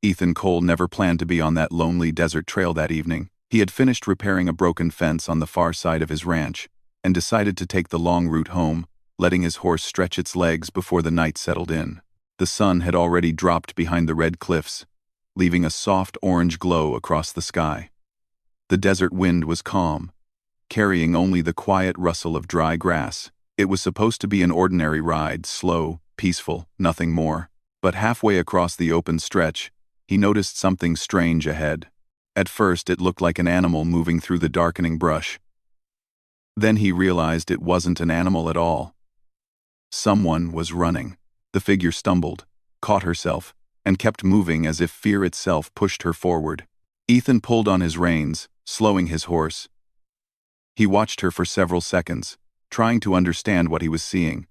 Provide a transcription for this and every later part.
Ethan Cole never planned to be on that lonely desert trail that evening. He had finished repairing a broken fence on the far side of his ranch and decided to take the long route home, letting his horse stretch its legs before the night settled in. The sun had already dropped behind the red cliffs, leaving a soft orange glow across the sky. The desert wind was calm, carrying only the quiet rustle of dry grass. It was supposed to be an ordinary ride, slow, peaceful, nothing more. But halfway across the open stretch, he noticed something strange ahead. At first, it looked like an animal moving through the darkening brush. Then he realized it wasn't an animal at all. Someone was running. The figure stumbled, caught herself, and kept moving as if fear itself pushed her forward. Ethan pulled on his reins, slowing his horse. He watched her for several seconds, trying to understand what he was seeing.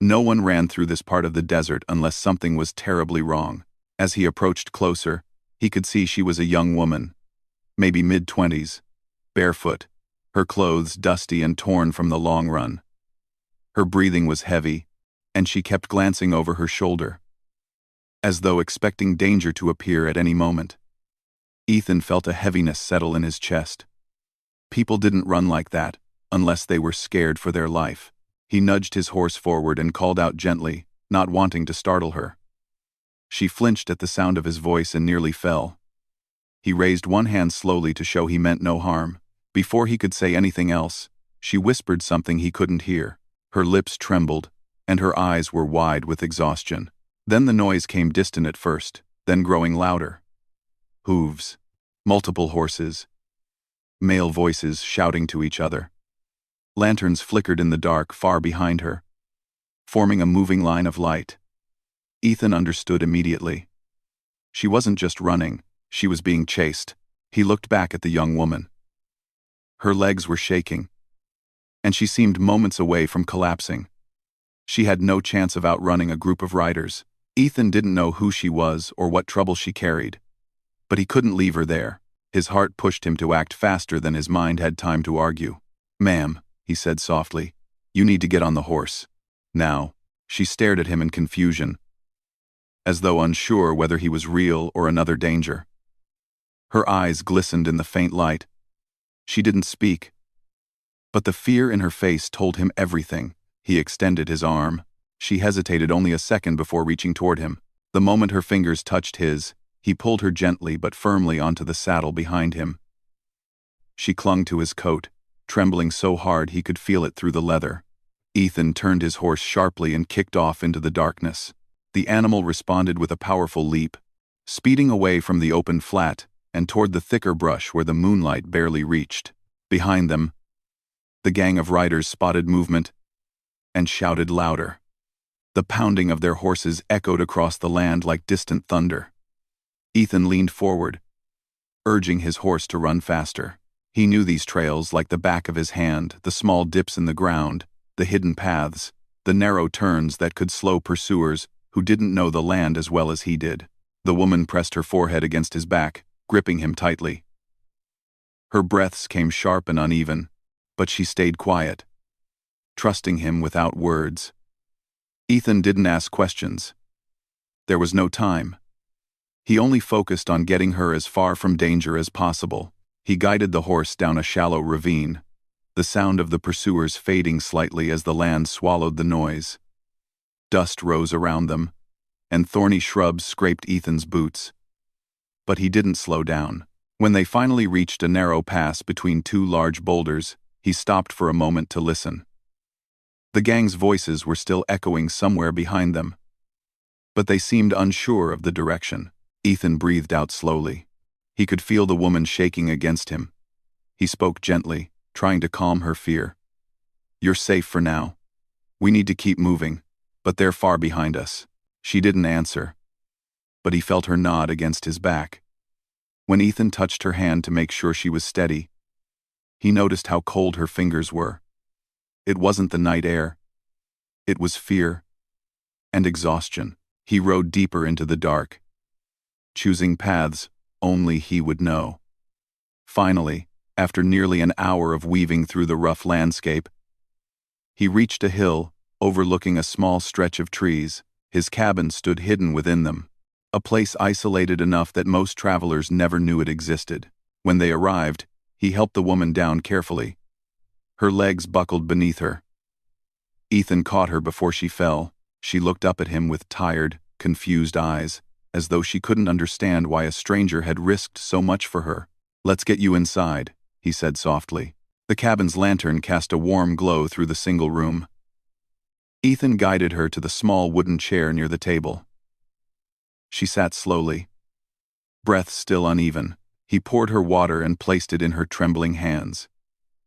No one ran through this part of the desert unless something was terribly wrong. As he approached closer, he could see she was a young woman, maybe mid-20s, barefoot, her clothes dusty and torn from the long run. Her breathing was heavy, and she kept glancing over her shoulder, as though expecting danger to appear at any moment. Ethan felt a heaviness settle in his chest. People didn't run like that, unless they were scared for their life. He nudged his horse forward and called out gently, not wanting to startle her. She flinched at the sound of his voice and nearly fell. He raised one hand slowly to show he meant no harm. Before he could say anything else, she whispered something he couldn't hear. Her lips trembled, and her eyes were wide with exhaustion. Then the noise came distant at first, then growing louder. Hooves. Multiple horses. Male voices shouting to each other. Lanterns flickered in the dark far behind her, forming a moving line of light. Ethan understood immediately. She wasn't just running, she was being chased. He looked back at the young woman. Her legs were shaking, and she seemed moments away from collapsing. She had no chance of outrunning a group of riders. Ethan didn't know who she was or what trouble she carried, but he couldn't leave her there. His heart pushed him to act faster than his mind had time to argue. "Ma'am," he said softly, "you need to get on the horse. Now." She stared at him in confusion, as though unsure whether he was real or another danger. Her eyes glistened in the faint light. She didn't speak, but the fear in her face told him everything. He extended his arm. She hesitated only a second before reaching toward him. The moment her fingers touched his, he pulled her gently but firmly onto the saddle behind him. She clung to his coat, trembling so hard he could feel it through the leather. Ethan turned his horse sharply and kicked off into the darkness. The animal responded with a powerful leap, speeding away from the open flat and toward the thicker brush where the moonlight barely reached. Behind them, the gang of riders spotted movement and shouted louder. The pounding of their horses echoed across the land like distant thunder. Ethan leaned forward, urging his horse to run faster. He knew these trails like the back of his hand, the small dips in the ground, the hidden paths, the narrow turns that could slow pursuers who didn't know the land as well as he did. The woman pressed her forehead against his back, gripping him tightly. Her breaths came sharp and uneven, but she stayed quiet, trusting him without words. Ethan didn't ask questions. There was no time. He only focused on getting her as far from danger as possible. He guided the horse down a shallow ravine, the sound of the pursuers fading slightly as the land swallowed the noise. Dust rose around them, and thorny shrubs scraped Ethan's boots. But he didn't slow down. When they finally reached a narrow pass between two large boulders, he stopped for a moment to listen. The gang's voices were still echoing somewhere behind them, but they seemed unsure of the direction. Ethan breathed out slowly. He could feel the woman shaking against him. He spoke gently, trying to calm her fear. "You're safe for now. We need to keep moving, but they're far behind us." She didn't answer, but he felt her nod against his back. When Ethan touched her hand to make sure she was steady, he noticed how cold her fingers were. It wasn't the night air. It was fear and exhaustion. He rode deeper into the dark, choosing paths only he would know. Finally, after nearly an hour of weaving through the rough landscape, he reached a hill overlooking a small stretch of trees. His cabin stood hidden within them. a place isolated enough that most travelers never knew it existed. When they arrived, he helped the woman down carefully. Her legs buckled beneath her. Ethan caught her before she fell. She looked up at him with tired, confused eyes, as though she couldn't understand why a stranger had risked so much for her. "Let's get you inside," he said softly. The cabin's lantern cast a warm glow through the single room. Ethan guided her to the small wooden chair near the table. She sat slowly, breath still uneven. He poured her water and placed it in her trembling hands.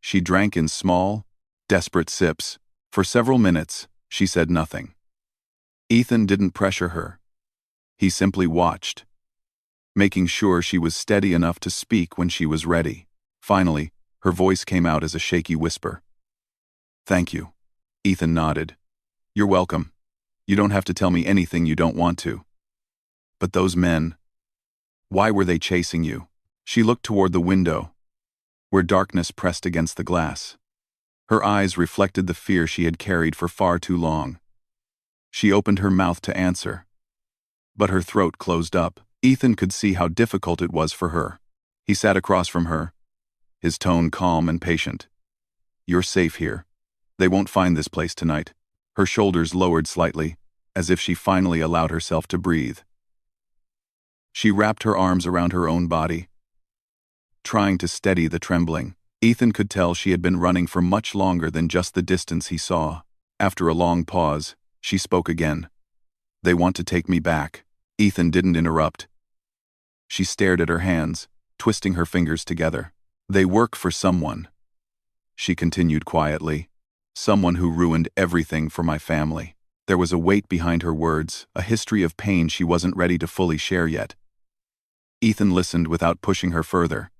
She drank in small, desperate sips. For several minutes, she said nothing. Ethan didn't pressure her. He simply watched, making sure she was steady enough to speak when she was ready. Finally, her voice came out as a shaky whisper. "Thank you." Ethan nodded. "You're welcome. You don't have to tell me anything you don't want to." "But those men, why were they chasing you?" She looked toward the window, where darkness pressed against the glass. Her eyes reflected the fear she had carried for far too long. She opened her mouth to answer, but her throat closed up. Ethan could see how difficult it was for her. He sat across from her, his tone calm and patient. "You're safe here. They won't find this place tonight." Her shoulders lowered slightly, as if she finally allowed herself to breathe. She wrapped her arms around her own body, trying to steady the trembling. Ethan could tell she had been running for much longer than just the distance he saw. After a long pause, she spoke again. "They want to take me back." Ethan didn't interrupt. She stared at her hands, twisting her fingers together. "They work for someone," she continued quietly. "Someone who ruined everything for my family." There was a weight behind her words, a history of pain she wasn't ready to fully share yet. Ethan listened without pushing her further.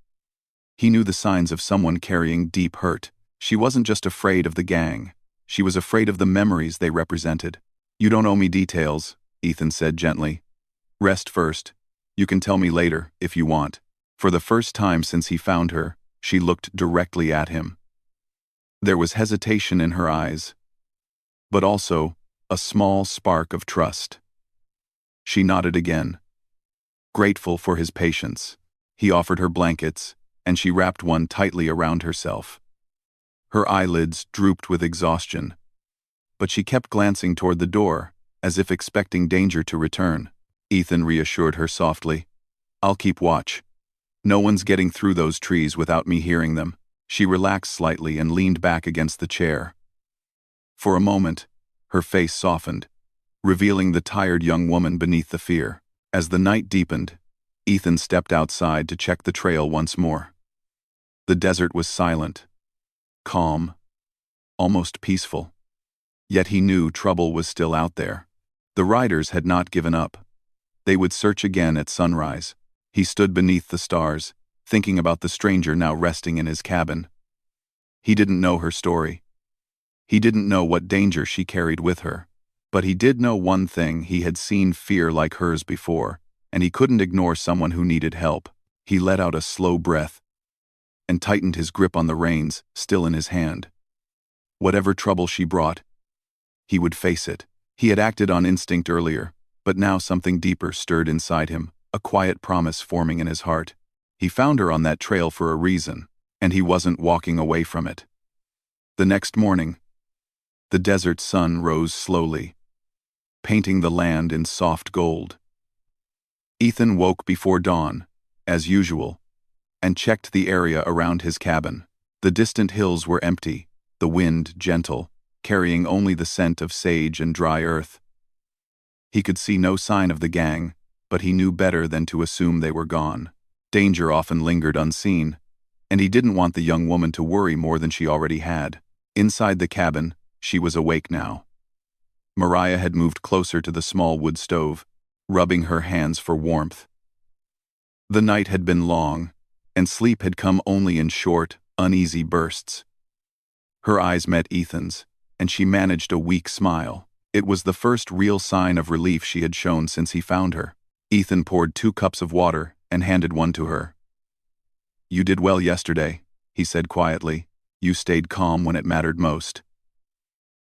He knew the signs of someone carrying deep hurt. She wasn't just afraid of the gang. She was afraid of the memories they represented. "You don't owe me details," Ethan said gently. "Rest first. You can tell me later, if you want." For the first time since he found her, she looked directly at him. There was hesitation in her eyes, but also a small spark of trust. She nodded again, grateful for his patience. He offered her blankets, and she wrapped one tightly around herself. Her eyelids drooped with exhaustion, but she kept glancing toward the door, as if expecting danger to return. Ethan reassured her softly. "I'll keep watch. No one's getting through those trees without me hearing them." She relaxed slightly and leaned back against the chair. For a moment, her face softened, revealing the tired young woman beneath the fear. As the night deepened, Ethan stepped outside to check the trail once more. The desert was silent, calm, almost peaceful. Yet he knew trouble was still out there. The riders had not given up. They would search again at sunrise. He stood beneath the stars, thinking about the stranger now resting in his cabin. He didn't know her story. He didn't know what danger she carried with her. But he did know one thing: he had seen fear like hers before, and he couldn't ignore someone who needed help. He let out a slow breath and tightened his grip on the reins, still in his hand. Whatever trouble she brought, he would face it. He had acted on instinct earlier, but now something deeper stirred inside him, a quiet promise forming in his heart. He found her on that trail for a reason, and he wasn't walking away from it. The next morning, the desert sun rose slowly, painting the land in soft gold. Ethan woke before dawn, as usual, and checked the area around his cabin. The distant hills were empty, the wind gentle, carrying only the scent of sage and dry earth. He could see no sign of the gang, but he knew better than to assume they were gone. Danger often lingered unseen, and he didn't want the young woman to worry more than she already had. Inside the cabin, she was awake now. Mariah had moved closer to the small wood stove, rubbing her hands for warmth. The night had been long, and sleep had come only in short, uneasy bursts. Her eyes met Ethan's, and she managed a weak smile. It was the first real sign of relief she had shown since he found her. Ethan poured 2 cups of water and handed one to her. "You did well yesterday," he said quietly. "You stayed calm when it mattered most."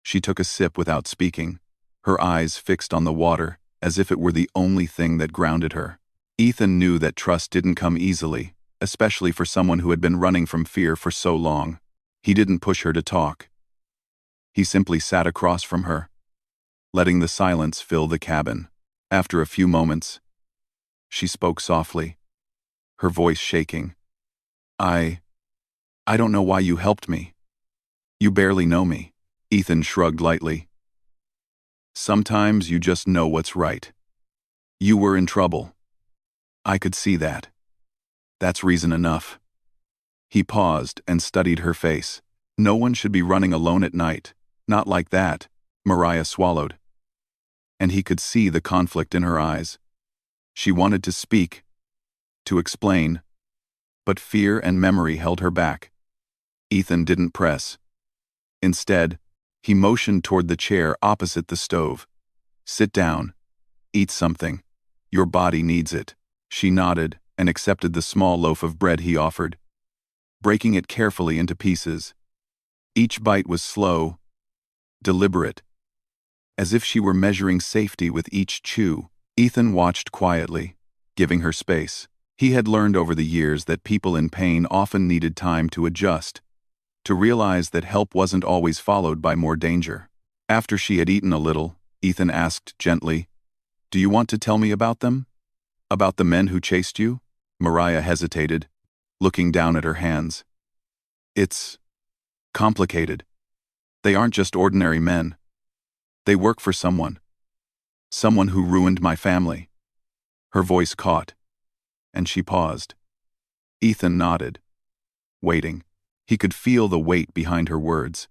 She took a sip without speaking, her eyes fixed on the water, as if it were the only thing that grounded her. Ethan knew that trust didn't come easily, especially for someone who had been running from fear for so long. He didn't push her to talk. He simply sat across from her, letting the silence fill the cabin. After a few moments, she spoke softly, her voice shaking. I don't know why you helped me. You barely know me." Ethan shrugged lightly. "Sometimes you just know what's right. You were in trouble. I could see that. That's reason enough." He paused and studied her face. No one should be running alone at night. Not like that. Mariah swallowed. And he could see the conflict in her eyes. She wanted to speak, to explain, but fear and memory held her back. Ethan didn't press. Instead, he motioned toward the chair opposite the stove. "Sit down. Eat something. Your body needs it." She nodded and accepted the small loaf of bread he offered, breaking it carefully into pieces. Each bite was slow, deliberate, as if she were measuring safety with each chew. Ethan watched quietly, giving her space. He had learned over the years that people in pain often needed time to adjust, to realize that help wasn't always followed by more danger. After she had eaten a little, Ethan asked gently, "Do you want to tell me about them? About the men who chased you?" Mariah hesitated, looking down at her hands. "It's complicated. They aren't just ordinary men. They work for someone. Someone who ruined my family." Her voice caught, and she paused. Ethan nodded, waiting. He could feel the weight behind her words.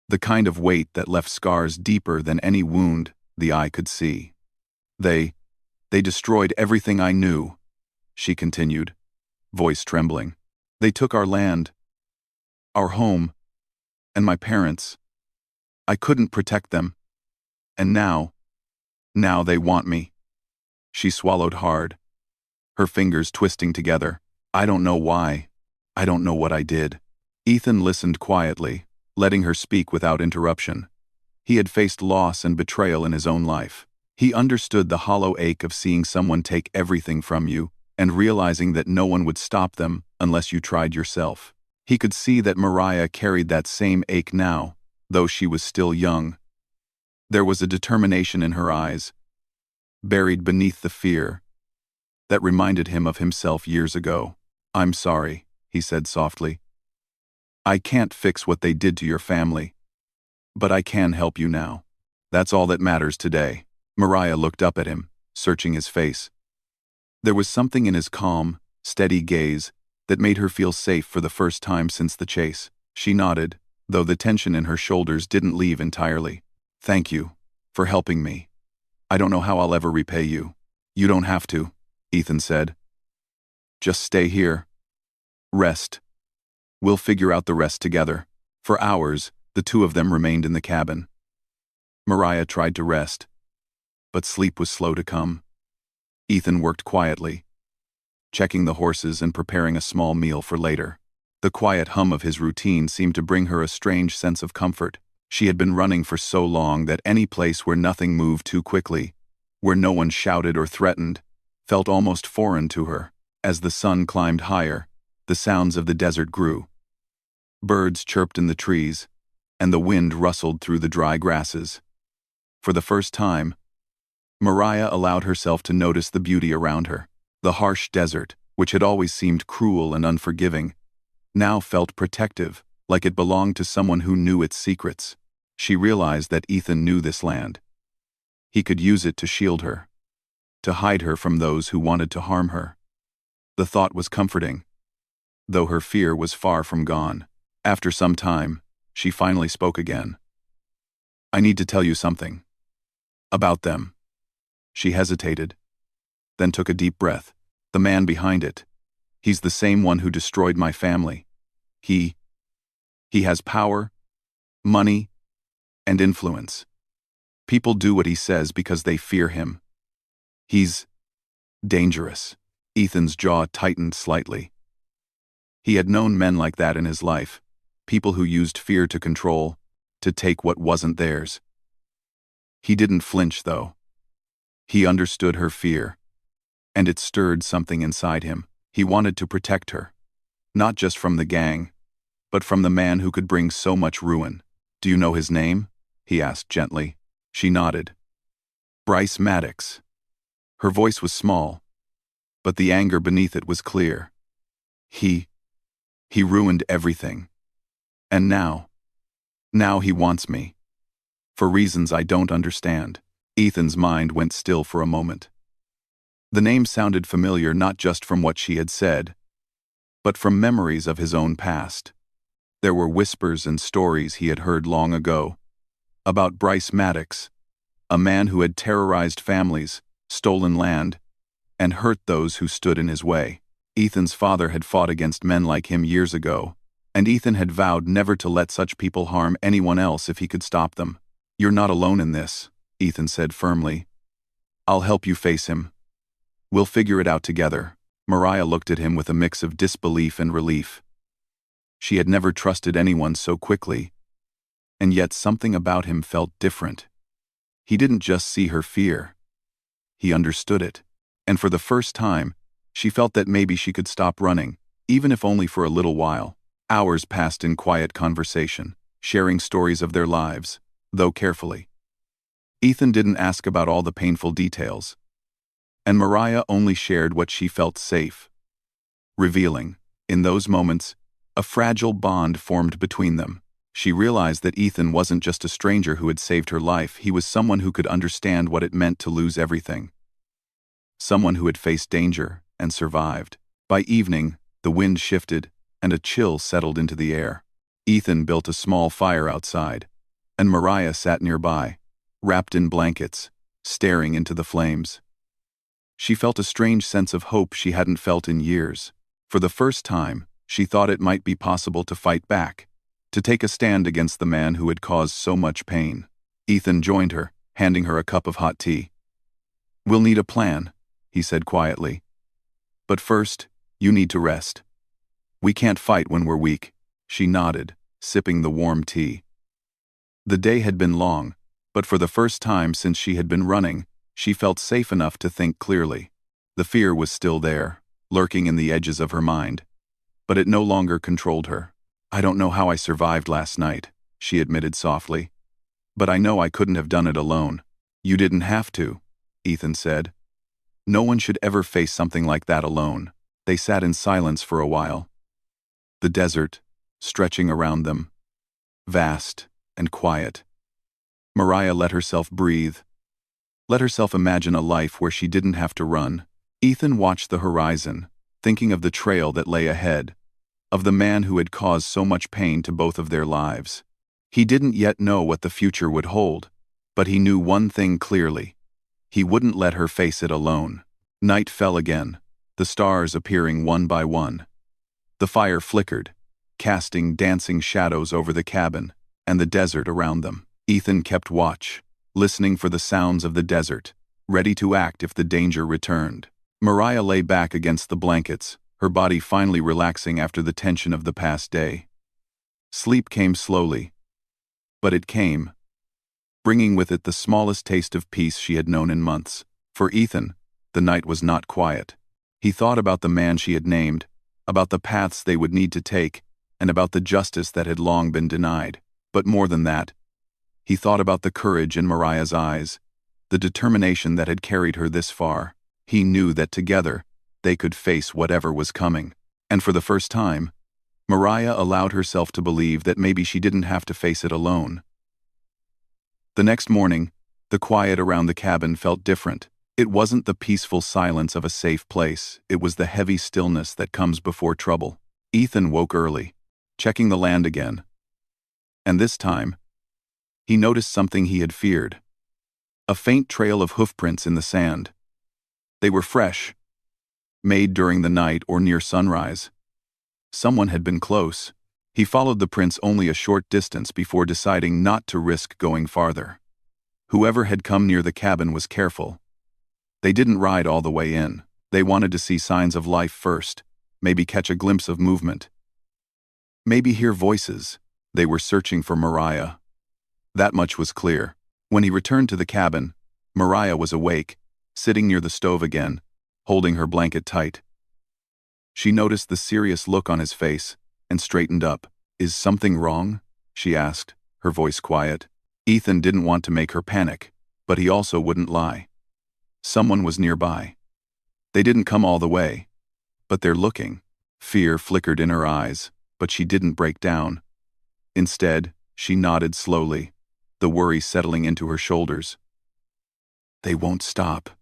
The kind of weight that left scars deeper than any wound the eye could see. They destroyed everything I knew," she continued, voice trembling. "They took our land, our home, and my parents. I couldn't protect them. And now they want me." She swallowed hard, her fingers twisting together. "I don't know why. I don't know what I did." Ethan listened quietly, letting her speak without interruption. He had faced loss and betrayal in his own life. He understood the hollow ache of seeing someone take everything from you and realizing that no one would stop them unless you tried yourself. He could see that Mariah carried that same ache now, though she was still young. There was a determination in her eyes, buried beneath the fear, that reminded him of himself years ago. "I'm sorry," he said softly. "I can't fix what they did to your family, but I can help you now. That's all that matters today." Mariah looked up at him, searching his face. There was something in his calm, steady gaze that made her feel safe for the first time since the chase. She nodded, though the tension in her shoulders didn't leave entirely. "Thank you for helping me. I don't know how I'll ever repay you." "You don't have to," Ethan said. "Just stay here. Rest. We'll figure out the rest together." For hours, the two of them remained in the cabin. Mariah tried to rest, but sleep was slow to come. Ethan worked quietly, checking the horses and preparing a small meal for later. The quiet hum of his routine seemed to bring her a strange sense of comfort. She had been running for so long that any place where nothing moved too quickly, where no one shouted or threatened, felt almost foreign to her. As the sun climbed higher, the sounds of the desert grew. Birds chirped in the trees, and the wind rustled through the dry grasses. For the first time, Mariah allowed herself to notice the beauty around her. The harsh desert, which had always seemed cruel and unforgiving, now felt protective, like it belonged to someone who knew its secrets. She realized that Ethan knew this land. He could use it to shield her, to hide her from those who wanted to harm her. The thought was comforting, though her fear was far from gone. After some time, she finally spoke again. "I need to tell you something. About them." She hesitated, then took a deep breath. "The man behind it. He's the same one who destroyed my family. He has power, money, and influence. People do what he says because they fear him. He's dangerous." Ethan's jaw tightened slightly. He had known men like that in his life, people who used fear to control, to take what wasn't theirs. He didn't flinch, though. He understood her fear, and it stirred something inside him. He wanted to protect her, not just from the gang, but from the man who could bring so much ruin. "Do you know his name?" he asked gently. She nodded. "Bryce Maddox." Her voice was small, but the anger beneath it was clear. He ruined everything. And now he wants me. For reasons I don't understand. Ethan's mind went still for a moment. The name sounded familiar not just from what she had said, but from memories of his own past. There were whispers and stories he had heard long ago about Bryce Maddox, a man who had terrorized families, stolen land, and hurt those who stood in his way. Ethan's father had fought against men like him years ago, and Ethan had vowed never to let such people harm anyone else if he could stop them. "You're not alone in this," Ethan said firmly. "I'll help you face him. We'll figure it out together." Mariah looked at him with a mix of disbelief and relief. She had never trusted anyone so quickly, and yet something about him felt different. He didn't just see her fear. He understood it, and for the first time, she felt that maybe she could stop running, even if only for a little while. Hours passed in quiet conversation, sharing stories of their lives, though carefully. Ethan didn't ask about all the painful details, and Mariah only shared what she felt safe, revealing, in those moments, a fragile bond formed between them. She realized that Ethan wasn't just a stranger who had saved her life, he was someone who could understand what it meant to lose everything. Someone who had faced danger and survived. By evening, the wind shifted, and a chill settled into the air. Ethan built a small fire outside, and Mariah sat nearby, wrapped in blankets, staring into the flames. She felt a strange sense of hope she hadn't felt in years. For the first time, she thought it might be possible to fight back, to take a stand against the man who had caused so much pain. Ethan joined her, handing her a cup of hot tea. "We'll need a plan," he said quietly. "But first, you need to rest." "We can't fight when we're weak," she nodded, sipping the warm tea. The day had been long, but for the first time since she had been running, she felt safe enough to think clearly. The fear was still there, lurking in the edges of her mind, but it no longer controlled her. "I don't know how I survived last night," she admitted softly. "But I know I couldn't have done it alone." "You didn't have to," Ethan said. "No one should ever face something like that alone." They sat in silence for a while. The desert, stretching around them, vast and quiet. Mariah let herself breathe, let herself imagine a life where she didn't have to run. Ethan watched the horizon, thinking of the trail that lay ahead, of the man who had caused so much pain to both of their lives. He didn't yet know what the future would hold, but he knew one thing clearly. He wouldn't let her face it alone. Night fell again, the stars appearing one by one. The fire flickered, casting dancing shadows over the cabin and the desert around them. Ethan kept watch, listening for the sounds of the desert, ready to act if the danger returned. Mariah lay back against the blankets, her body finally relaxing after the tension of the past day. Sleep came slowly, but it came, bringing with it the smallest taste of peace she had known in months. For Ethan, the night was not quiet. He thought about the man she had named, about the paths they would need to take, and about the justice that had long been denied. But more than that, he thought about the courage in Mariah's eyes, the determination that had carried her this far. He knew that together, they could face whatever was coming. And for the first time, Mariah allowed herself to believe that maybe she didn't have to face it alone. The next morning, the quiet around the cabin felt different. It wasn't the peaceful silence of a safe place, it was the heavy stillness that comes before trouble. Ethan woke early, checking the land again. And this time, he noticed something he had feared. A faint trail of hoofprints in the sand. They were fresh, made during the night or near sunrise. Someone had been close. He followed the prints only a short distance before deciding not to risk going farther. Whoever had come near the cabin was careful. They didn't ride all the way in. They wanted to see signs of life first, maybe catch a glimpse of movement. Maybe hear voices. They were searching for Mariah. That much was clear. When he returned to the cabin, Mariah was awake, sitting near the stove again, holding her blanket tight. She noticed the serious look on his face and straightened up. "Is something wrong?" she asked, her voice quiet. Ethan didn't want to make her panic, but he also wouldn't lie. Someone was nearby. They didn't come all the way, but they're looking. Fear flickered in her eyes, but she didn't break down. Instead, she nodded slowly, the worry settling into her shoulders. "They won't stop,"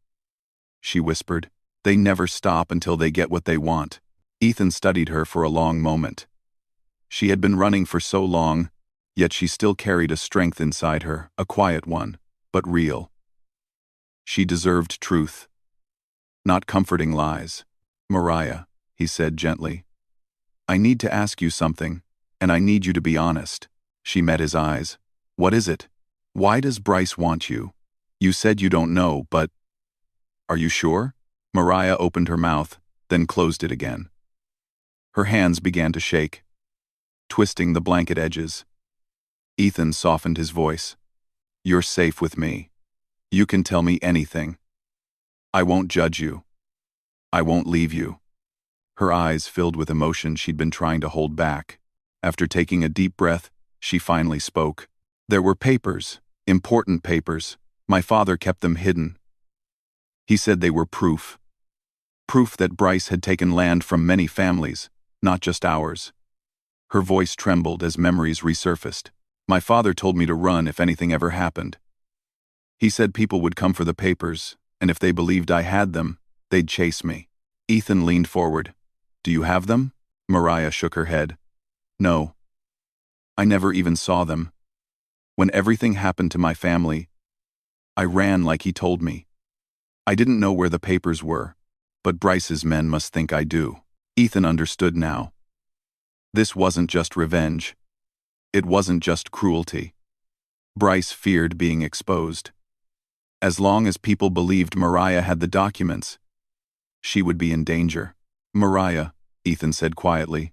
she whispered. "They never stop until they get what they want." Ethan studied her for a long moment. She had been running for so long, yet she still carried a strength inside her, a quiet one, but real. She deserved truth, not comforting lies. "Mariah," he said gently, "I need to ask you something, and I need you to be honest." She met his eyes. "What is it? Why does Bryce want you? You said you don't know, but—" "Are you sure?" Mariah opened her mouth, then closed it again. Her hands began to shake, twisting the blanket edges. Ethan softened his voice. "You're safe with me. You can tell me anything. I won't judge you. I won't leave you." Her eyes filled with emotion she'd been trying to hold back. After taking a deep breath, she finally spoke. "There were papers, important papers. My father kept them hidden. He said they were proof. Proof that Bryce had taken land from many families, not just ours." Her voice trembled as memories resurfaced. "My father told me to run if anything ever happened. He said people would come for the papers, and if they believed I had them, they'd chase me." Ethan leaned forward. "Do you have them?" Mariah shook her head. "No. I never even saw them. When everything happened to my family, I ran like he told me. I didn't know where the papers were, but Bryce's men must think I do." Ethan understood now. This wasn't just revenge. It wasn't just cruelty. Bryce feared being exposed. As long as people believed Mariah had the documents, she would be in danger. "Mariah," Ethan said quietly,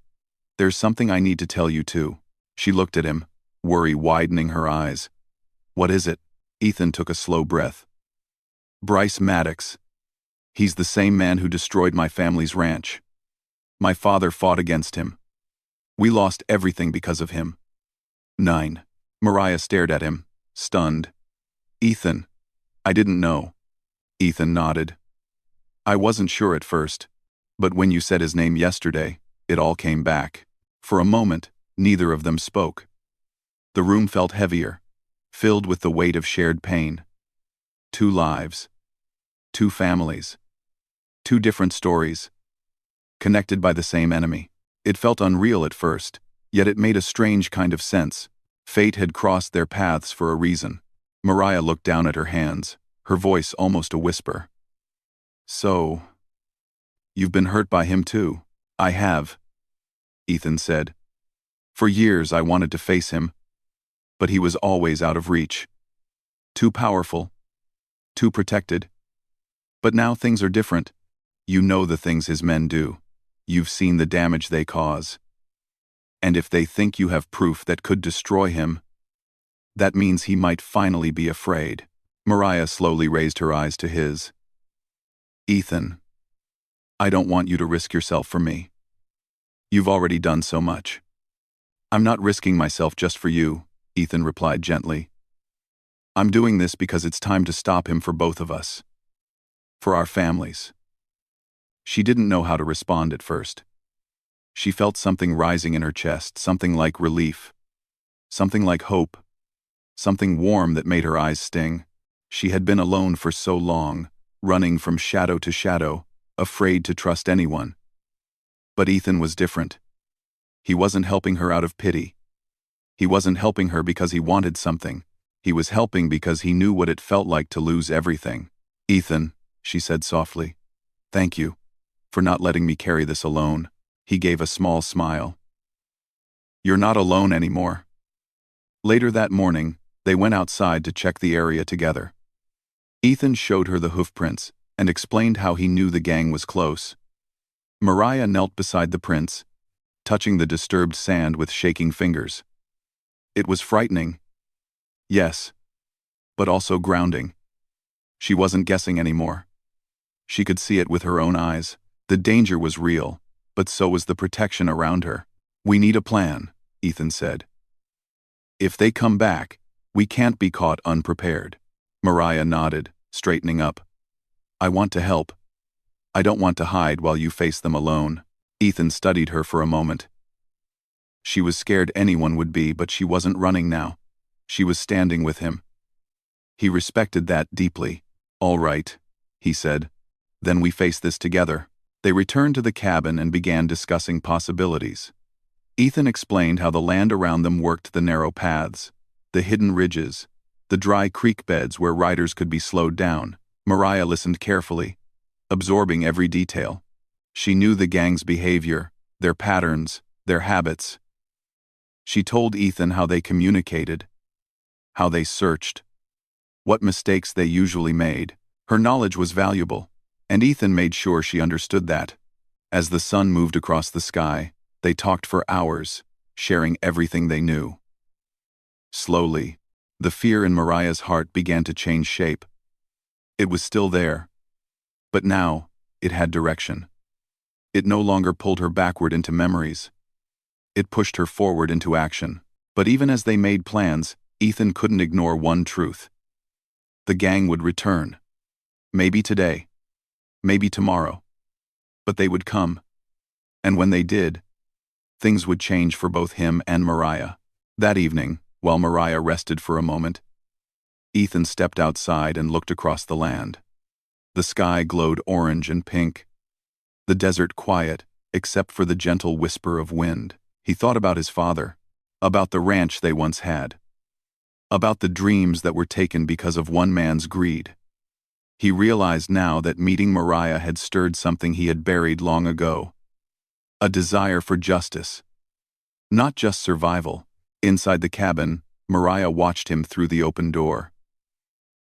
"there's something I need to tell you too." She looked at him, worry widening her eyes. "What is it?" Ethan took a slow breath. "Bryce Maddox. He's the same man who destroyed my family's ranch. My father fought against him. We lost everything because of him." 9. Mariah stared at him, stunned. "Ethan, I didn't know." Ethan nodded. "I wasn't sure at first, but when you said his name yesterday, it all came back." For a moment, neither of them spoke. The room felt heavier, filled with the weight of shared pain. Two lives. Two families. Two different stories. Connected by the same enemy. It felt unreal at first, yet it made a strange kind of sense. Fate had crossed their paths for a reason. Mariah looked down at her hands, her voice almost a whisper. "So, you've been hurt by him too?" "I have," Ethan said. "For years I wanted to face him, but he was always out of reach. Too powerful. Too protected. But now things are different. You know the things his men do. You've seen the damage they cause. And if they think you have proof that could destroy him, that means he might finally be afraid." Mariah slowly raised her eyes to his. "Ethan, I don't want you to risk yourself for me. You've already done so much." "I'm not risking myself just for you," Ethan replied gently. "I'm doing this because it's time to stop him for both of us. For our families." She didn't know how to respond at first. She felt something rising in her chest, something like relief. Something like hope. Something warm that made her eyes sting. She had been alone for so long, running from shadow to shadow, afraid to trust anyone. But Ethan was different. He wasn't helping her out of pity. He wasn't helping her because he wanted something. He was helping because he knew what it felt like to lose everything. "Ethan," she said softly, "thank you for not letting me carry this alone." He gave a small smile. "You're not alone anymore." Later that morning, they went outside to check the area together. Ethan showed her the hoofprints and explained how he knew the gang was close. Mariah knelt beside the prints, touching the disturbed sand with shaking fingers. It was frightening. Yes, but also grounding. She wasn't guessing anymore. She could see it with her own eyes. The danger was real, but so was the protection around her. "We need a plan," Ethan said. "If they come back, we can't be caught unprepared." Mariah nodded, straightening up. "I want to help. I don't want to hide while you face them alone." Ethan studied her for a moment. She was scared anyone would be, but she wasn't running now. She was standing with him. He respected that deeply. "All right," he said. "Then we face this together." They returned to the cabin and began discussing possibilities. Ethan explained how the land around them worked: the narrow paths, the hidden ridges, the dry creek beds where riders could be slowed down. Mariah listened carefully, absorbing every detail. She knew the gang's behavior, their patterns, their habits. She told Ethan how they communicated, how they searched, what mistakes they usually made. Her knowledge was valuable, and Ethan made sure she understood that. As the sun moved across the sky, they talked for hours, sharing everything they knew. Slowly, the fear in Mariah's heart began to change shape. It was still there, but now it had direction. It no longer pulled her backward into memories. It pushed her forward into action. But even as they made plans, Ethan couldn't ignore one truth. The gang would return. Maybe today, maybe tomorrow. But they would come. And when they did, things would change for both him and Mariah. That evening, while Mariah rested for a moment, Ethan stepped outside and looked across the land. The sky glowed orange and pink. The desert quiet, except for the gentle whisper of wind. He thought about his father, about the ranch they once had, about the dreams that were taken because of one man's greed. He realized now that meeting Mariah had stirred something he had buried long ago. A desire for justice. Not just survival. Inside the cabin, Mariah watched him through the open door.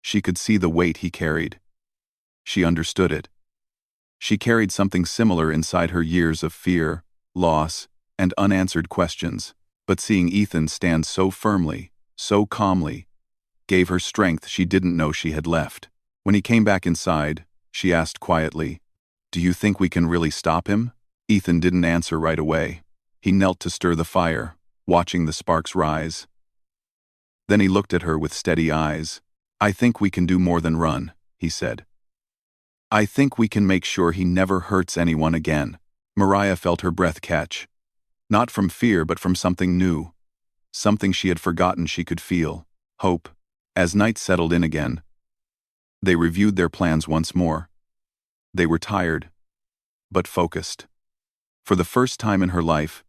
She could see the weight he carried. She understood it. She carried something similar inside her: years of fear, loss, and unanswered questions. But seeing Ethan stand so firmly, so calmly, gave her strength she didn't know she had left. When he came back inside, she asked quietly, "Do you think we can really stop him?" Ethan didn't answer right away. He knelt to stir the fire, watching the sparks rise. Then he looked at her with steady eyes. "I think we can do more than run," he said. "I think we can make sure he never hurts anyone again." Mariah felt her breath catch. Not from fear, but from something new. Something she had forgotten she could feel: hope. As night settled in again, they reviewed their plans once more. They were tired, but focused. For the first time in her life,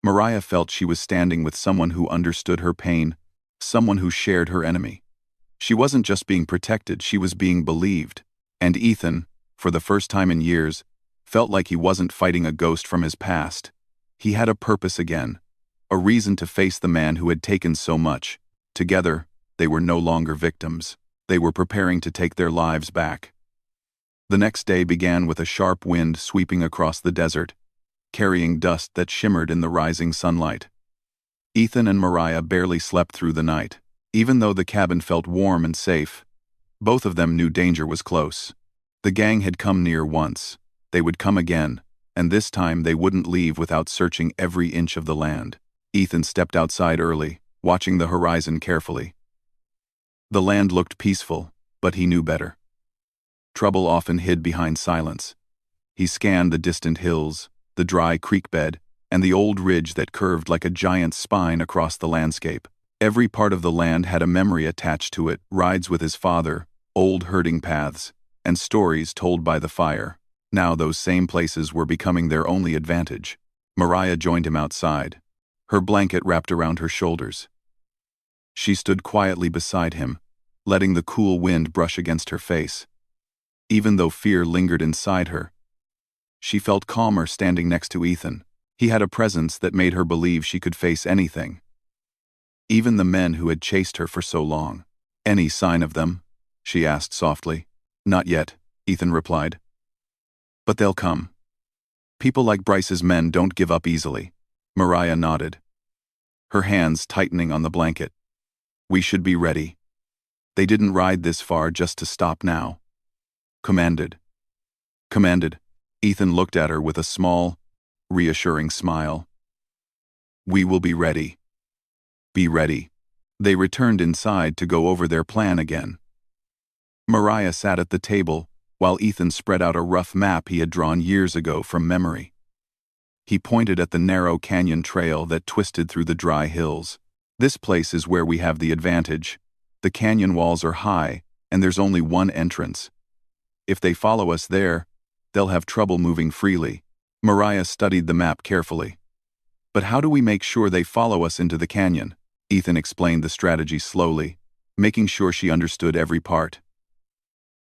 Mariah felt she was standing with someone who understood her pain, someone who shared her enemy. She wasn't just being protected, she was being believed. And Ethan, for the first time in years, felt like he wasn't fighting a ghost from his past. He had a purpose again, a reason to face the man who had taken so much. Together, they were no longer victims. They were preparing to take their lives back. The next day began with a sharp wind sweeping across the desert, carrying dust that shimmered in the rising sunlight. Ethan and Mariah barely slept through the night. Even though the cabin felt warm and safe, both of them knew danger was close. The gang had come near once. They would come again, and this time they wouldn't leave without searching every inch of the land. Ethan stepped outside early, watching the horizon carefully. The land looked peaceful, but he knew better. Trouble often hid behind silence. He scanned the distant hills, the dry creek bed, and the old ridge that curved like a giant spine across the landscape. Every part of the land had a memory attached to it: rides with his father, old herding paths, and stories told by the fire. Now those same places were becoming their only advantage. Mariah joined him outside, her blanket wrapped around her shoulders. She stood quietly beside him, letting the cool wind brush against her face. Even though fear lingered inside her, she felt calmer standing next to Ethan. He had a presence that made her believe she could face anything. Even the men who had chased her for so long. "Any sign of them?" she asked softly. "Not yet," Ethan replied. "But they'll come. People like Bryce's men don't give up easily." Mariah nodded, her hands tightening on the blanket. "We should be ready. They didn't ride this far just to stop now." Commanded, commanded. Ethan looked at her with a small, reassuring smile. We will be ready. Be ready. They returned inside to go over their plan again. Mariah sat at the table, while Ethan spread out a rough map he had drawn years ago from memory. He pointed at the narrow canyon trail that twisted through the dry hills. This place is where we have the advantage. The canyon walls are high, and there's only one entrance. If they follow us there, they'll have trouble moving freely. Mariah studied the map carefully. But how do we make sure they follow us into the canyon? Ethan explained the strategy slowly, making sure she understood every part.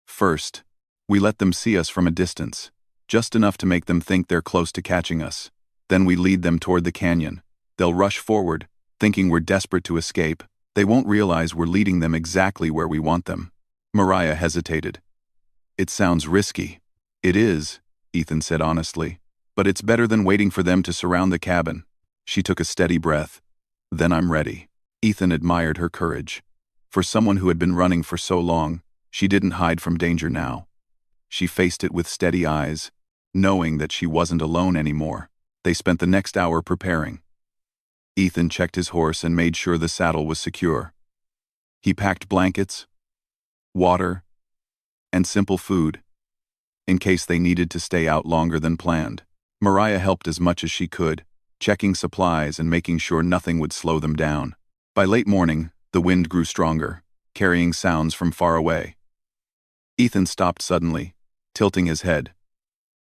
First, we let them see us from a distance, just enough to make them think they're close to catching us. Then we lead them toward the canyon. They'll rush forward, thinking we're desperate to escape. They won't realize we're leading them exactly where we want them. Mariah hesitated. It sounds risky. It is, Ethan said honestly, but it's better than waiting for them to surround the cabin. She took a steady breath. Then I'm ready. Ethan admired her courage. For someone who had been running for so long, she didn't hide from danger now. She faced it with steady eyes, knowing that she wasn't alone anymore. They spent the next hour preparing. Ethan checked his horse and made sure the saddle was secure. He packed blankets, water, and simple food, in case they needed to stay out longer than planned. Mariah helped as much as she could, checking supplies and making sure nothing would slow them down. By late morning, the wind grew stronger, carrying sounds from far away. Ethan stopped suddenly, tilting his head.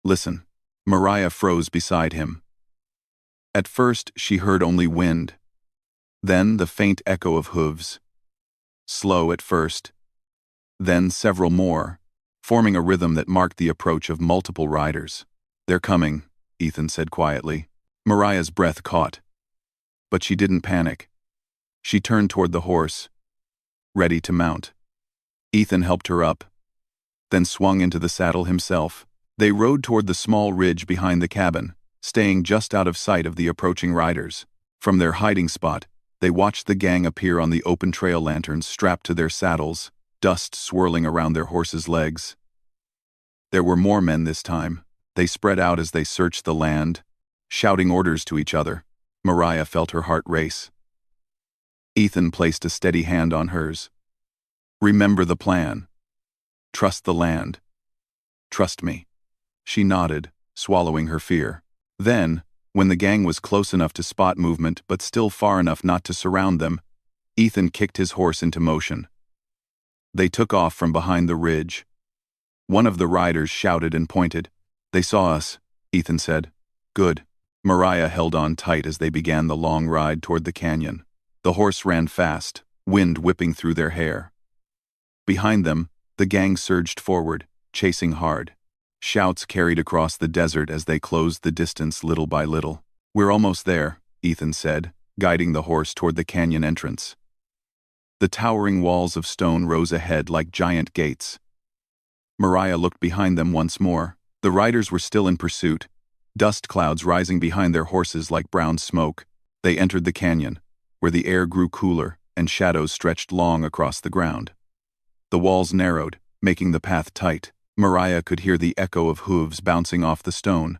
Listen. Mariah froze beside him. At first, she heard only wind. Then the faint echo of hooves. Slow at first. Then several more, forming a rhythm that marked the approach of multiple riders. They're coming, Ethan said quietly. Mariah's breath caught. But she didn't panic. She turned toward the horse, ready to mount. Ethan helped her up, then swung into the saddle himself. They rode toward the small ridge behind the cabin, staying just out of sight of the approaching riders. From their hiding spot, they watched the gang appear on the open trail lanterns strapped to their saddles, dust swirling around their horses' legs. There were more men this time. They spread out as they searched the land, shouting orders to each other. Mariah felt her heart race. Ethan placed a steady hand on hers. Remember the plan. Trust the land. Trust me. She nodded, swallowing her fear. Then, when the gang was close enough to spot movement but still far enough not to surround them, Ethan kicked his horse into motion. They took off from behind the ridge. One of the riders shouted and pointed. They saw us, Ethan said. Good. Mariah held on tight as they began the long ride toward the canyon. The horse ran fast, wind whipping through their hair. Behind them, the gang surged forward, chasing hard. Shouts carried across the desert as they closed the distance little by little. We're almost there, Ethan said, guiding the horse toward the canyon entrance. The towering walls of stone rose ahead like giant gates. Mariah looked behind them once more. The riders were still in pursuit, dust clouds rising behind their horses like brown smoke. They entered the canyon, where the air grew cooler and shadows stretched long across the ground. The walls narrowed, making the path tight. Mariah could hear the echo of hooves bouncing off the stone,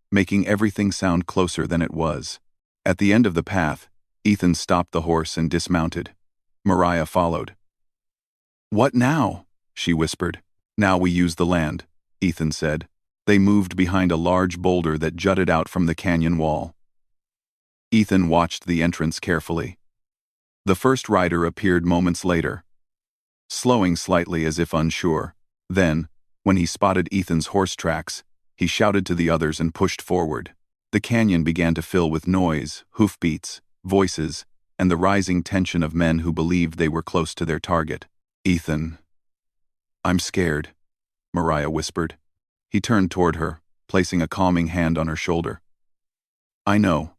making everything sound closer than it was. At the end of the path, Ethan stopped the horse and dismounted. Mariah followed. What now? She whispered. Now we use the land, Ethan said. They moved behind a large boulder that jutted out from the canyon wall. Ethan watched the entrance carefully. The first rider appeared moments later, slowing slightly as if unsure. Then, when he spotted Ethan's horse tracks, he shouted to the others and pushed forward. The canyon began to fill with noise, hoofbeats, voices, and the rising tension of men who believed they were close to their target. Ethan. I'm scared, Mariah whispered. He turned toward her, placing a calming hand on her shoulder. I know,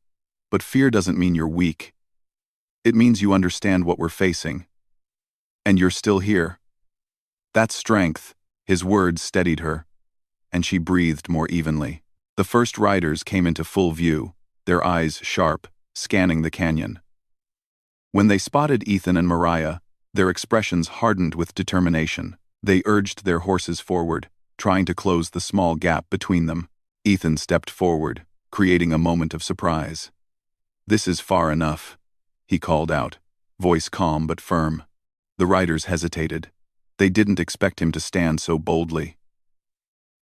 but fear doesn't mean you're weak. It means you understand what we're facing. And you're still here. That's strength. His words steadied her, and she breathed more evenly. The first riders came into full view, their eyes sharp, scanning the canyon. When they spotted Ethan and Mariah, their expressions hardened with determination. They urged their horses forward, trying to close the small gap between them. Ethan stepped forward, creating a moment of surprise. "This is far enough," he called out, voice calm but firm. The riders hesitated. They didn't expect him to stand so boldly.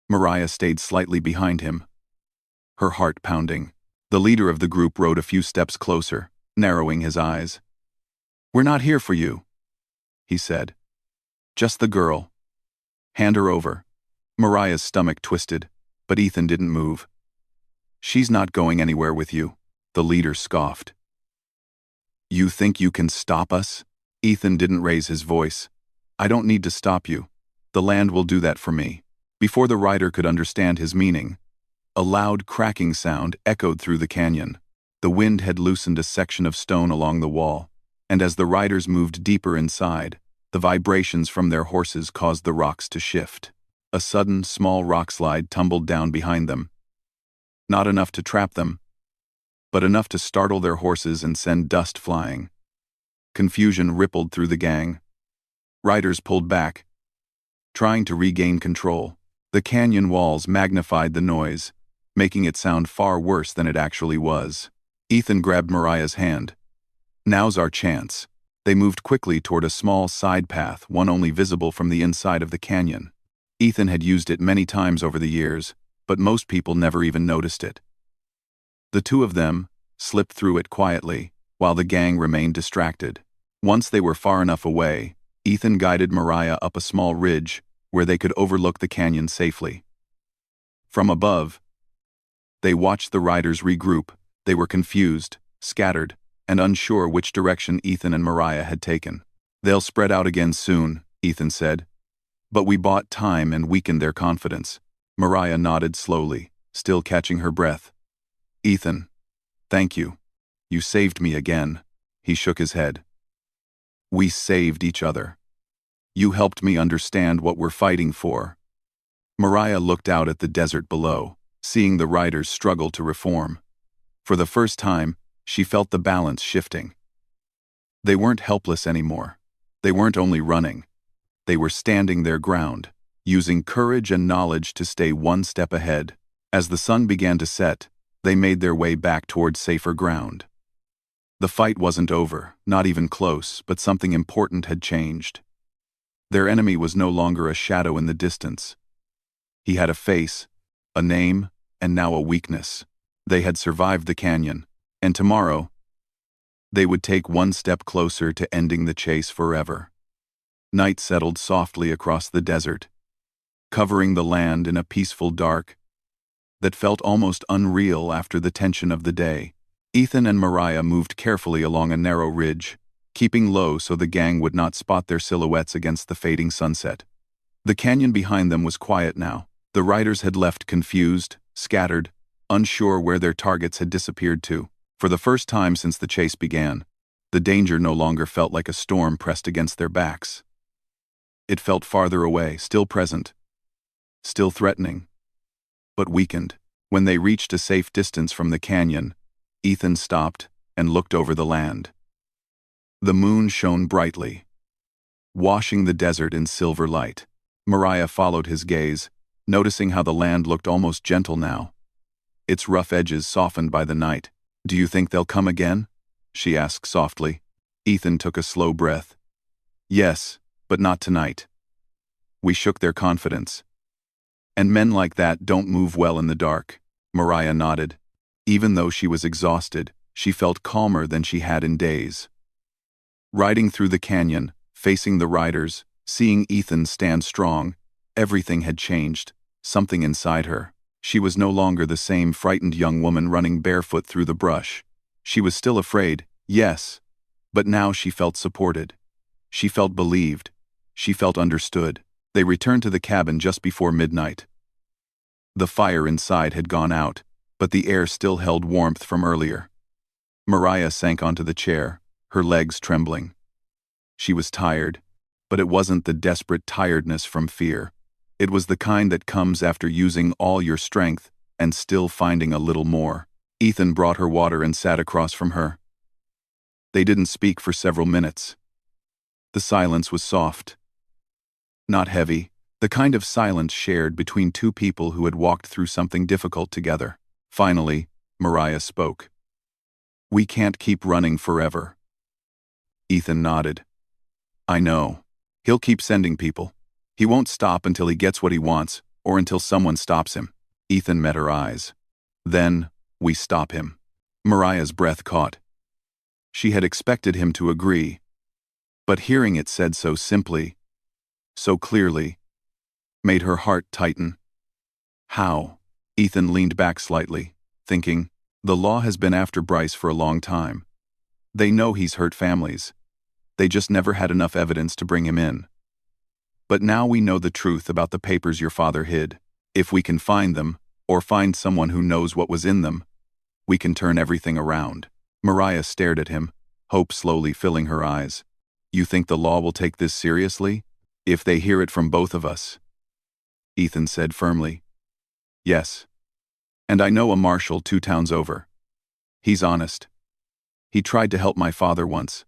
Mariah stayed slightly behind him, her heart pounding. The leader of the group rode a few steps closer, narrowing his eyes. "We're not here for you," he said. "Just the girl. Hand her over." Mariah's stomach twisted, but Ethan didn't move. "She's not going anywhere with you," the leader scoffed. "You think you can stop us?" Ethan didn't raise his voice. "I don't need to stop you. The land will do that for me." Before the rider could understand his meaning, a loud cracking sound echoed through the canyon. The wind had loosened a section of stone along the wall, and as the riders moved deeper inside, the vibrations from their horses caused the rocks to shift. A sudden, small rockslide tumbled down behind them. Not enough to trap them, but enough to startle their horses and send dust flying. Confusion rippled through the gang. Riders pulled back, trying to regain control. The canyon walls magnified the noise, making it sound far worse than it actually was. Ethan grabbed Mariah's hand. "Now's our chance." They moved quickly toward a small side path, one only visible from the inside of the canyon. Ethan had used it many times over the years, but most people never even noticed it. The two of them slipped through it quietly, while the gang remained distracted. Once they were far enough away, Ethan guided Mariah up a small ridge where they could overlook the canyon safely. From above, they watched the riders regroup. They were confused, scattered, and unsure which direction Ethan and Mariah had taken. "They'll spread out again soon," Ethan said. "But we bought time and weakened their confidence." Mariah nodded slowly, still catching her breath. "Ethan, thank you. You saved me again." He shook his head. "We saved each other. You helped me understand what we're fighting for." Mariah looked out at the desert below, seeing the riders struggle to reform. For the first time, she felt the balance shifting. They weren't helpless anymore. They weren't only running. They were standing their ground, using courage and knowledge to stay one step ahead. As the sun began to set, they made their way back toward safer ground. The fight wasn't over, not even close, but something important had changed. Their enemy was no longer a shadow in the distance. He had a face, a name, and now a weakness. They had survived the canyon, and tomorrow, they would take one step closer to ending the chase forever. Night settled softly across the desert, covering the land in a peaceful dark that felt almost unreal after the tension of the day. Ethan and Mariah moved carefully along a narrow ridge, keeping low so the gang would not spot their silhouettes against the fading sunset. The canyon behind them was quiet now. The riders had left confused, scattered, unsure where their targets had disappeared to. For the first time since the chase began, the danger no longer felt like a storm pressed against their backs. It felt farther away, still present, still threatening, but weakened. When they reached a safe distance from the canyon, Ethan stopped and looked over the land. The moon shone brightly, washing the desert in silver light. Mariah followed his gaze, noticing how the land looked almost gentle now, its rough edges softened by the night. "Do you think they'll come again?" she asked softly. Ethan took a slow breath. "Yes, but not tonight." We shook their confidence. "And men like that don't move well in the dark." Mariah nodded. Even though she was exhausted, she felt calmer than she had in days. Riding through the canyon, facing the riders, seeing Ethan stand strong, everything had changed, something inside her. She was no longer the same frightened young woman running barefoot through the brush. She was still afraid, yes, but now she felt supported. She felt believed. She felt understood. They returned to the cabin just before midnight. The fire inside had gone out, but the air still held warmth from earlier. Mariah sank onto the chair, her legs trembling. She was tired, but it wasn't the desperate tiredness from fear. It was the kind that comes after using all your strength and still finding a little more. Ethan brought her water and sat across from her. They didn't speak for several minutes. The silence was soft, not heavy, The kind of silence shared between two people who had walked through something difficult together. Finally, Mariah spoke. "We can't keep running forever." Ethan nodded. "I know. He'll keep sending people. He won't stop until he gets what he wants, or until someone stops him." Ethan met her eyes. "Then, we stop him." Mariah's breath caught. She had expected him to agree, but hearing it said so simply, so clearly, made her heart tighten. How? Ethan leaned back slightly, thinking, the law has been after Bryce for a long time. They know he's hurt families. They just never had enough evidence to bring him in. But now we know the truth about the papers your father hid. If we can find them, or find someone who knows what was in them, we can turn everything around. Mariah stared at him, hope slowly filling her eyes. "You think the law will take this seriously? If they hear it from both of us?" Ethan said firmly. "Yes. And I know a marshal 2 towns over. He's honest. He tried to help my father once.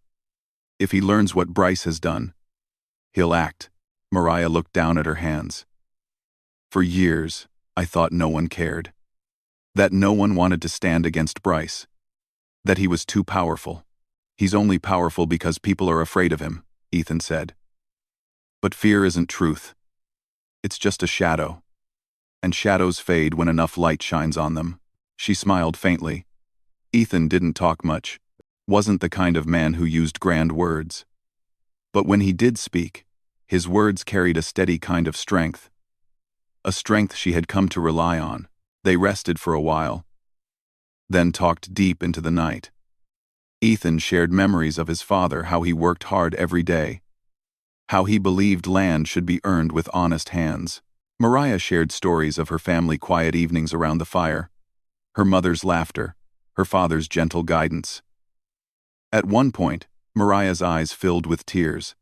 If he learns what Bryce has done, he'll act." Mariah looked down at her hands. "For years, I thought no one cared. That no one wanted to stand against Bryce. That he was too powerful. He's only powerful because people are afraid of him," Ethan said. "But fear isn't truth. It's just a shadow. And shadows fade when enough light shines on them." She smiled faintly. Ethan didn't talk much, wasn't the kind of man who used grand words. But when he did speak, his words carried a steady kind of strength. A strength she had come to rely on. They rested for a while, then talked deep into the night. Ethan shared memories of his father, how he worked hard every day, how he believed land should be earned with honest hands. Mariah shared stories of her family quiet evenings around the fire, her mother's laughter, her father's gentle guidance. At one point, Mariah's eyes filled with tears.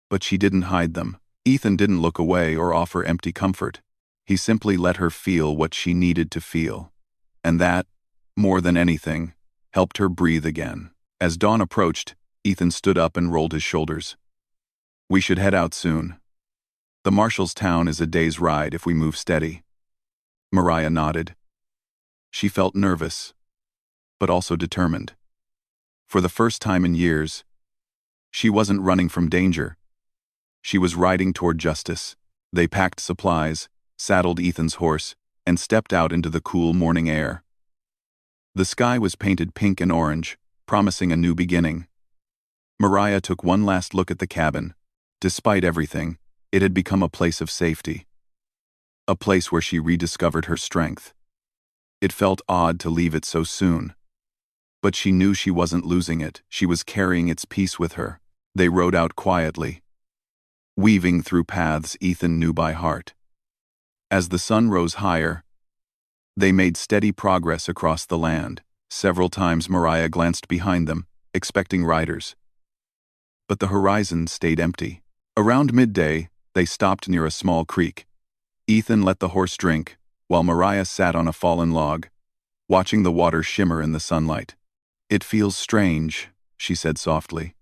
But she didn't hide them. Ethan didn't look away or offer empty comfort. He simply let her feel what she needed to feel. And that, more than anything, helped her breathe again. As dawn approached, Ethan stood up and rolled his shoulders. "We should head out soon. The marshal's town is a day's ride if we move steady." Mariah nodded. She felt nervous, but also determined. For the first time in years, she wasn't running from danger. She was riding toward justice. They packed supplies, saddled Ethan's horse, and stepped out into the cool morning air. The sky was painted pink and orange, promising a new beginning. Mariah took one last look at the cabin. Despite everything, it had become a place of safety. A place where she rediscovered her strength. It felt odd to leave it so soon. But she knew she wasn't losing it. She was carrying its peace with her. They rode out quietly, weaving through paths Ethan knew by heart. As the sun rose higher, they made steady progress across the land. Several times Mariah glanced behind them, expecting riders. But the horizon stayed empty. Around midday, they stopped near a small creek. Ethan let the horse drink, while Mariah sat on a fallen log, watching the water shimmer in the sunlight. "It feels strange," she said softly.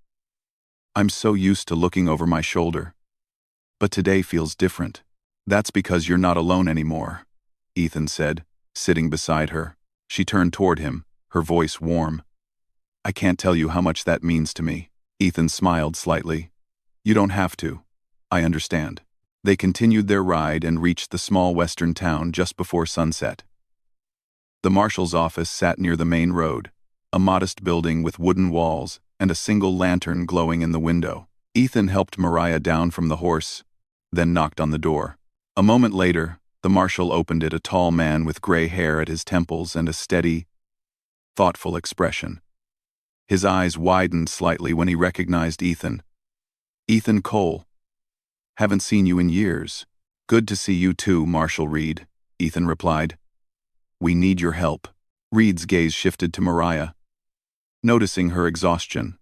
"I'm so used to looking over my shoulder. But today feels different." "That's because you're not alone anymore," Ethan said, sitting beside her. She turned toward him, her voice warm. "I can't tell you how much that means to me." Ethan smiled slightly. "You don't have to. I understand." They continued their ride and reached the small western town just before sunset. The marshal's office sat near the main road, a modest building with wooden walls and a single lantern glowing in the window. Ethan helped Mariah down from the horse, then knocked on the door. A moment later, the marshal opened it, a tall man with gray hair at his temples and a steady, thoughtful expression. His eyes widened slightly when he recognized Ethan. "Ethan Cole. Haven't seen you in years." "Good to see you too, Marshal Reed," Ethan replied. "We need your help." Reed's gaze shifted to Mariah, noticing her exhaustion,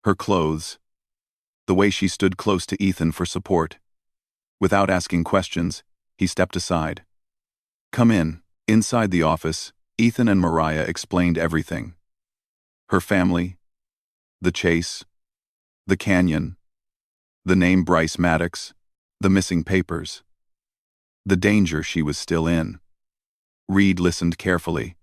her clothes, the way she stood close to Ethan for support. Without asking questions, he stepped aside. "Come in." Inside the office, Ethan and Mariah explained everything. Her family, the chase, the canyon, the name Bryce Maddox. The missing papers. The danger she was still in. Reed listened carefully,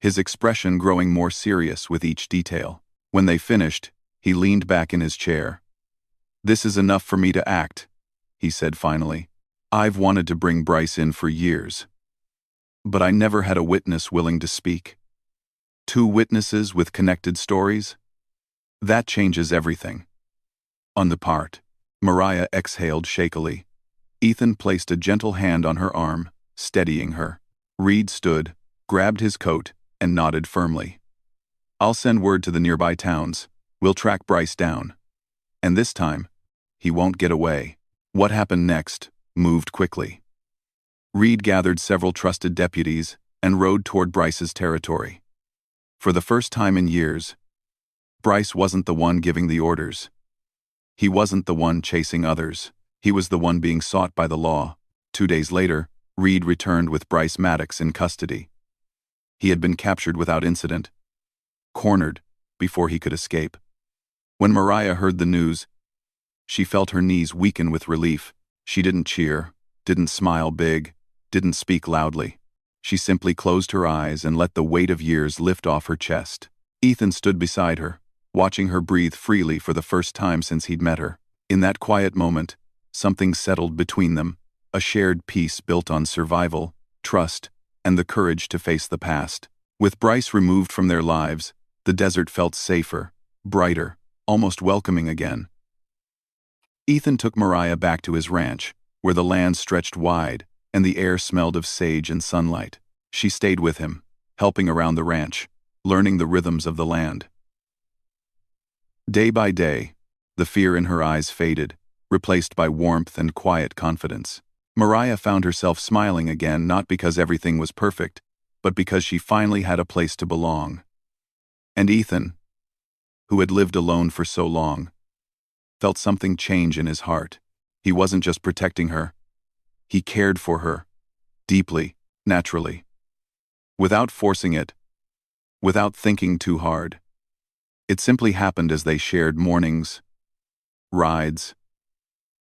his expression growing more serious with each detail. When they finished, he leaned back in his chair. "This is enough for me to act," he said finally. "I've wanted to bring Bryce in for years. But I never had a witness willing to speak. 2 witnesses with connected stories? That changes everything." On the part, Mariah exhaled shakily. Ethan placed a gentle hand on her arm, steadying her. Reed stood, grabbed his coat, and nodded firmly. "I'll send word to the nearby towns. We'll track Bryce down. And this time, he won't get away." What happened next moved quickly. Reed gathered several trusted deputies and rode toward Bryce's territory. For the first time in years, Bryce wasn't the one giving the orders. He wasn't the one chasing others. He was the one being sought by the law. 2 days later, Reed returned with Bryce Maddox in custody. He had been captured without incident, cornered before he could escape. When Mariah heard the news, she felt her knees weaken with relief. She didn't cheer, didn't smile big, didn't speak loudly. She simply closed her eyes and let the weight of years lift off her chest. Ethan stood beside her, watching her breathe freely for the first time since he'd met her. In that quiet moment, something settled between them, a shared peace built on survival, trust, and the courage to face the past. With Bryce removed from their lives, the desert felt safer, brighter, almost welcoming again. Ethan took Mariah back to his ranch, where the land stretched wide and the air smelled of sage and sunlight. She stayed with him, helping around the ranch, learning the rhythms of the land. Day by day, the fear in her eyes faded, replaced by warmth and quiet confidence. Mariah found herself smiling again, not because everything was perfect, but because she finally had a place to belong. And Ethan, who had lived alone for so long, felt something change in his heart. He wasn't just protecting her. He cared for her, deeply, naturally. Without forcing it, without thinking too hard. It simply happened as they shared mornings, rides,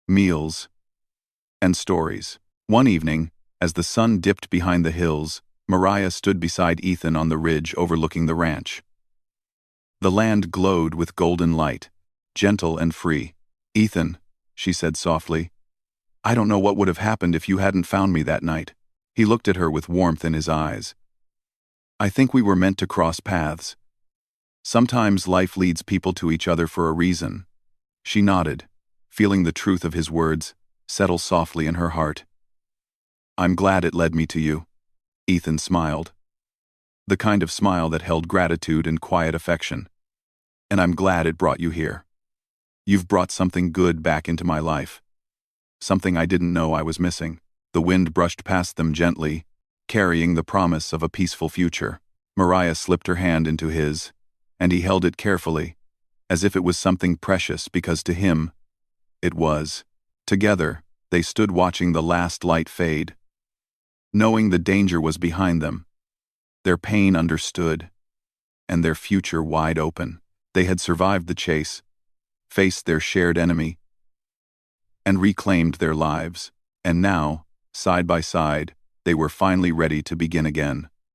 meals, and stories. One evening, as the sun dipped behind the hills, Mariah stood beside Ethan on the ridge overlooking the ranch. The land glowed with golden light, gentle and free. "Ethan," she said softly, "I don't know what would have happened if you hadn't found me that night." He looked at her with warmth in his eyes. "I think we were meant to cross paths. Sometimes life leads people to each other for a reason." She nodded, feeling the truth of his words settle softly in her heart. "I'm glad it led me to you." Ethan smiled. The kind of smile that held gratitude and quiet affection. "And I'm glad it brought you here. You've brought something good back into my life. Something I didn't know I was missing." The wind brushed past them gently, carrying the promise of a peaceful future. Mariah slipped her hand into his, and he held it carefully, as if it was something precious because to him, it was. Together, they stood watching the last light fade, knowing the danger was behind them, their pain understood, and their future wide open. They had survived the chase, faced their shared enemy, and reclaimed their lives. And now, side by side, they were finally ready to begin again.